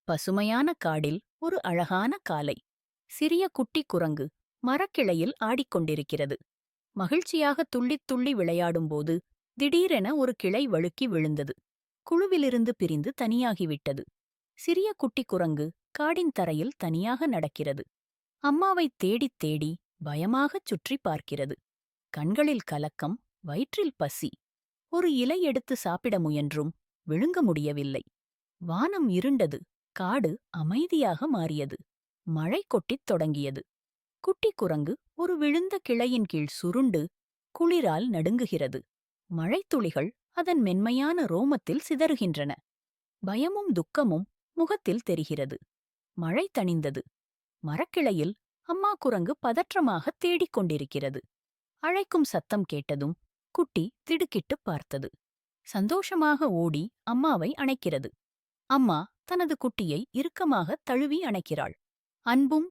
பசுமையான காடில் ஒரு அழகான காலை. சிறிய குட்டி குரங்கு மரக்கிளையில் ஆடிக்கொண்டிருக்கிறது. மகிழ்ச்சியாக துள்ளித் துள்ளி விளையாடும்போது திடீரென ஒரு கிளை வழுக்கி விழுந்தது. குழுவிலிருந்து பிரிந்து தனியாகிவிட்டது. சிறிய குட்டி குரங்கு காடின் தரையில் தனியாக நடக்கிறது. அம்மாவைத் தேடித் தேடி பயமாகச் சுற்றி பார்க்கிறது. கண்களில் கலக்கம், வயிற்றில் பசி. ஒரு இலை எடுத்து சாப்பிட முயன்றும் விழுங்க முடியவில்லை. வானம் இருண்டது. காடு அமைதியாக மாறியது. மழை கொட்டித் தொடங்கியது. குட்டி குரங்கு ஒரு விழுந்த கிளையின் கீழ் சுருண்டு குளிரால் நடுங்குகிறது. மழைத்துளிகள் அதன் மென்மையான ரோமத்தில் சிதறுகின்றன. பயமும் துக்கமும் முகத்தில் தெரிகிறது. மழை தணிந்தது. மரக்கிளையில் அம்மா குரங்கு பதற்றமாக தேடிக் கொண்டிருக்கிறது. அழைக்கும் சத்தம் கேட்டதும் குட்டி திடுக்கிட்டுப் பார்த்தது. சந்தோஷமாக ஓடி அம்மாவை அணைக்கிறது. அம்மா தனது குட்டியை இறுக்கமாக தழுவி அணைக்கிறாள். அன்பும்